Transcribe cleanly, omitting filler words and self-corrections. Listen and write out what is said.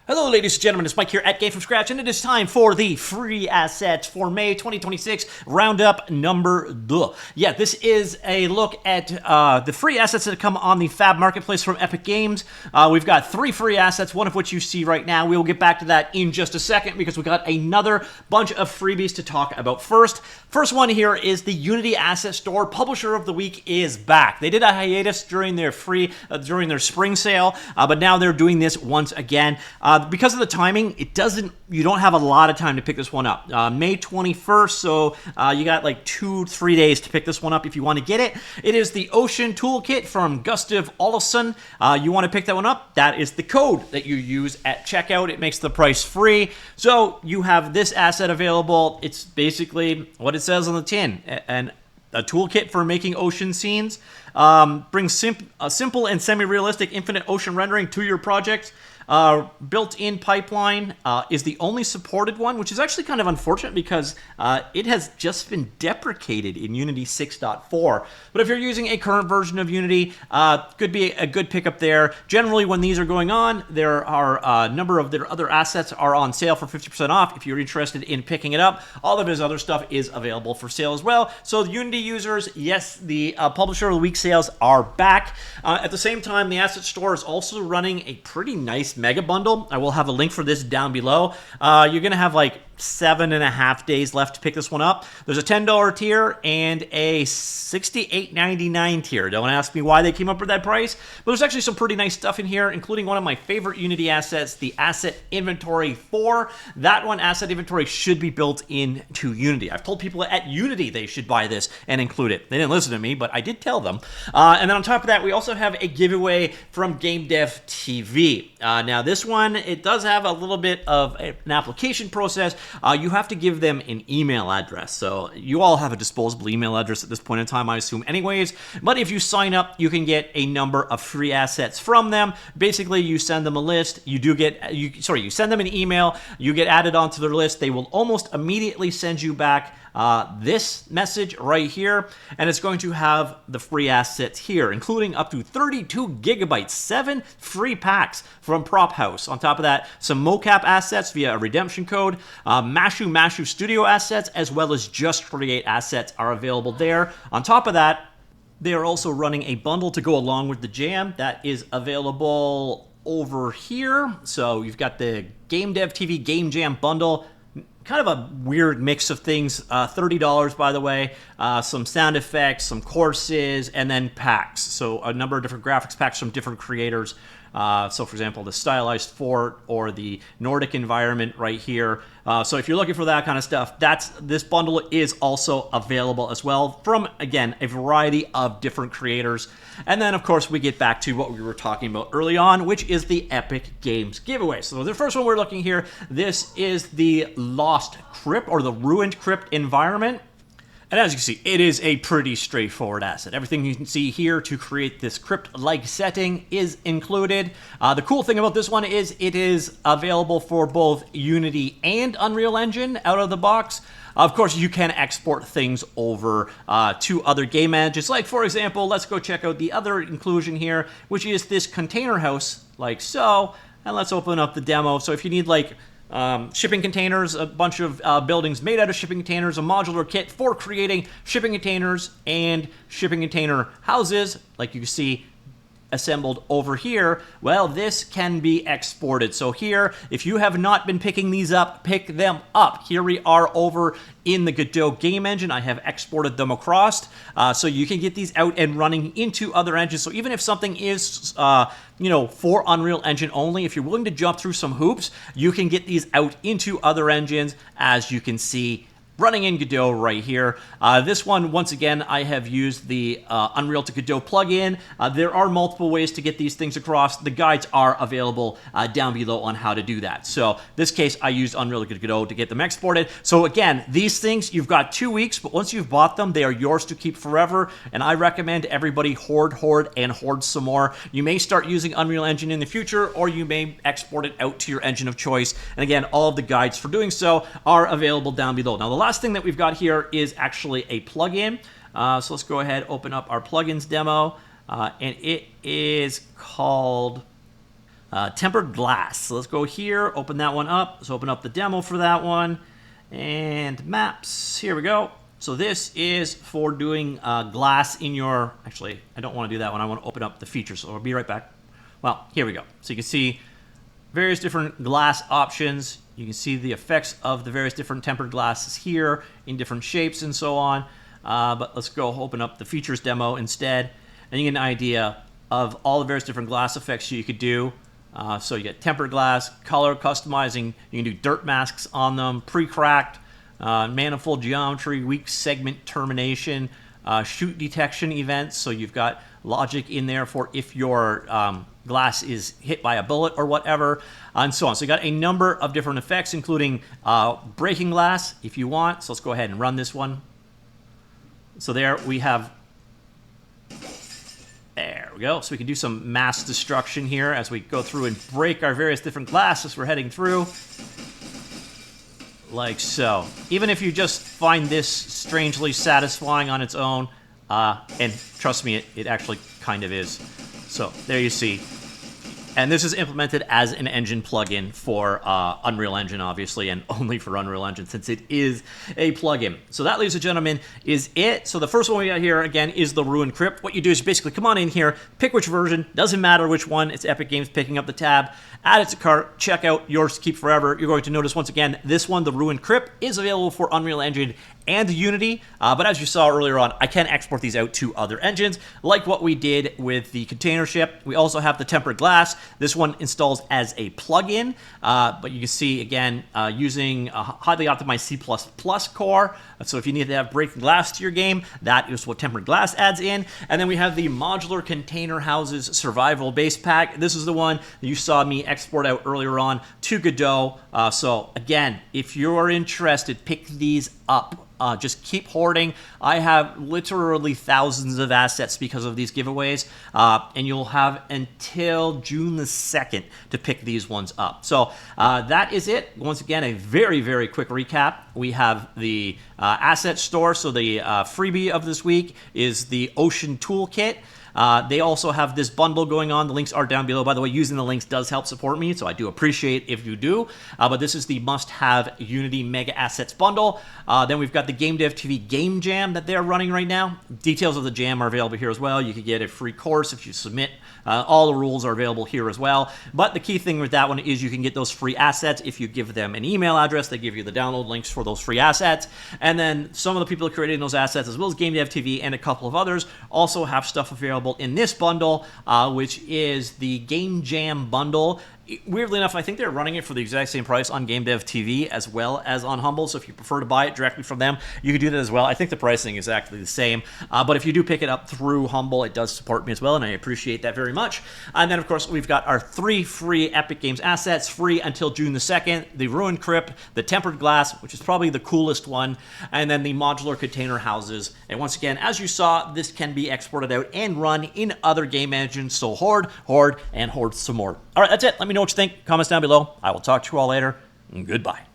Hello, ladies and gentlemen, it's Mike here at Gamefromscratch, and it is time for the free assets for May 2026 roundup number 2. Yeah, this is a look at the free assets that come on the Fab Marketplace from Epic Games. We've got 3 free assets, one of which you see right now. We will get back to that in just a second because we got another bunch of freebies to talk about first. First one here is the Unity Asset Store. Publisher of the Week is back. They did a hiatus during their during their spring sale, but now they're doing this once again. Because of the timing, you don't have a lot of time to pick this one up. May 21st, so you got like 2-3 days to pick this one up if you want to get it. It is the Ocean Toolkit from Gustav Olofsson. You want to pick that one up? That is the code that you use at checkout. It makes the price free. So you have this asset available. It's basically what it says on the tin, and a toolkit for making ocean scenes. Brings a simple and semi-realistic infinite ocean rendering to your project. Built-in pipeline is the only supported one, which is actually kind of unfortunate because it has just been deprecated in Unity 6.4. But if you're using a current version of Unity, could be a good pickup there. Generally, when these are going on, there are a number of their other assets are on sale for 50% off. If you're interested in picking it up, all of his other stuff is available for sale as well. So the Unity users, yes, the Publisher of the Week sales are back. At the same time, the Asset Store is also running a pretty nice mega bundle. I will have a link for this down below. You're going to have like 7.5 days left to pick this one up. There's a $10 tier and a $68.99 tier. Don't ask me why they came up with that price, but there's actually some pretty nice stuff in here, including one of my favorite Unity assets, the Asset Inventory 4. That one, Asset Inventory, should be built into Unity. I've told people at Unity they should buy this and include it. They didn't listen to me, but I did tell them. And then on top of that, we also have a giveaway from GameDev TV. Now this one, it does have a little bit of an application process. You have to give them an email address. So you all have a disposable email address at this point in time, I assume anyways. But if you sign up, you can get a number of free assets from them. Basically, you send them a list. You send them an email. You get added onto their list. They will almost immediately send you back this message right here, and it's going to have the free assets here, including up to 32 gigabytes, 7 free packs from Prop House. On top of that, some mocap assets via a redemption code, Mashu Studio assets, as well as Just Create assets are available there. On top of that, they are also running a bundle to go along with the jam that is available over here. So you've got the GameDev TV Game Jam bundle. Kind of a weird mix of things. $30, by the way. Some sound effects, some courses, and then packs. So a number of different graphics packs from different creators. So, for example, the Stylized Fort or the Nordic environment right here. So if you're looking for that kind of stuff, this bundle is also available as well from, again, a variety of different creators. And then, of course, we get back to what we were talking about early on, which is the Epic Games giveaway. So the first one we're looking here, this is the Lost Crypt or the Ruined Crypt environment. And as you can see, it is a pretty straightforward asset. Everything you can see here to create this crypt-like setting is included. The cool thing about this one is it is available for both Unity and Unreal Engine out of the box. Of course, you can export things over to other game engines. Like, for example, let's go check out the other inclusion here, which is this container house, like so. And let's open up the demo. So if you need, like, shipping containers, a bunch of buildings made out of shipping containers, a modular kit for creating shipping containers and shipping container houses, like you see assembled over here, well, this can be exported. So here, if you have not been picking these up, pick them up. Here we are over in the Godot game engine. I have exported them across, so you can get these out and running into other engines. So even if something is, for Unreal Engine only, if you're willing to jump through some hoops, you can get these out into other engines, as you can see running in Godot right here. This one, once again, I have used the Unreal to Godot plugin. There are multiple ways to get these things across. The guides are available down below on how to do that. So this case, I used Unreal to Godot to get them exported. So again, these things, you've got 2 weeks, but once you've bought them, they are yours to keep forever. And I recommend everybody hoard, and hoard some more. You may start using Unreal Engine in the future, or you may export it out to your engine of choice. And again, all of the guides for doing so are available down below. Now, the last thing that we've got here is actually a plugin. So let's go ahead, open up our plugins demo, and it is called Tempered glass. So let's go here, open that one up. Let's open up the demo for that one. And maps, here we go. So this is for doing glass in your, actually, I don't want to do that one. I want to open up the features, so I'll be right back. Well, here we go. So you can see various different glass options. You can see the effects of the various different tempered glasses here in different shapes and so on. But let's go open up the features demo instead, and you get an idea of all the various different glass effects you could do. So you get tempered glass, color customizing, you can do dirt masks on them, pre-cracked, manifold geometry, weak segment termination, shoot detection events. So you've got logic in there for if your glass is hit by a bullet or whatever, and so on. So you got a number of different effects, including breaking glass if you want. So let's go ahead and run this one. So there we have, there we go. So we can do some mass destruction here as we go through and break our various different glasses we're heading through. Like so. Even if you just find this strangely satisfying on its own, and trust me, it actually kind of is. So there you see. And this is implemented as an engine plugin for Unreal Engine, obviously, and only for Unreal Engine since it is a plugin. So that, ladies and gentlemen, is it. So the first one we got here, again, is the Ruined Crypt. What you do is basically come on in here, pick which version, doesn't matter which one, it's Epic Games picking up the tab, add it to cart, check out yours to keep forever. You're going to notice, once again, this one, the Ruined Crypt, is available for Unreal Engine and Unity, but as you saw earlier on, I can export these out to other engines, like what we did with the container ship. We also have the tempered glass. This one installs as a plugin, but you can see, again, using a highly optimized C++ core, so if you need to have breaking glass to your game, that is what tempered glass adds in. And then we have the modular container houses survival base pack. This is the one that you saw me export out earlier on to Godot. So again, if you're interested, pick these up. Just keep hoarding. I have literally thousands of assets because of these giveaways, and you'll have until June the 2nd to pick these ones up. So that is it. Once again, a very, very quick recap. We have the asset store. So the freebie of this week is the Ocean Toolkit. They also have this bundle going on. The links are down below. By the way, using the links does help support me, so I do appreciate if you do. But this is the must-have Unity Mega Assets bundle. Then we've got the GameDev TV Game Jam that they're running right now. Details of the jam are available here as well. You can get a free course if you submit. All the rules are available here as well. But the key thing with that one is you can get those free assets if you give them an email address. They give you the download links for those free assets. And then some of the people creating those assets, as well as GameDev TV and a couple of others, also have stuff available in this bundle, which is the Game Jam bundle. Weirdly enough, I think they're running it for the exact same price on GameDev TV as well as on Humble, so if you prefer to buy it directly from them, you can do that as well. I think the pricing is actually the same, but if you do pick it up through Humble, it does support me as well, and I appreciate that very much. And then, of course, we've got our 3 free Epic Games assets, free until June the 2nd, the Ruined Crypt, the Tempered Glass, which is probably the coolest one, and then the modular container houses. And once again, as you saw, this can be exported out and run in other game engines, so hoard, and hoard some more. All right, that's it. Let me know what you think. Comments down below. I will talk to you all later. Goodbye.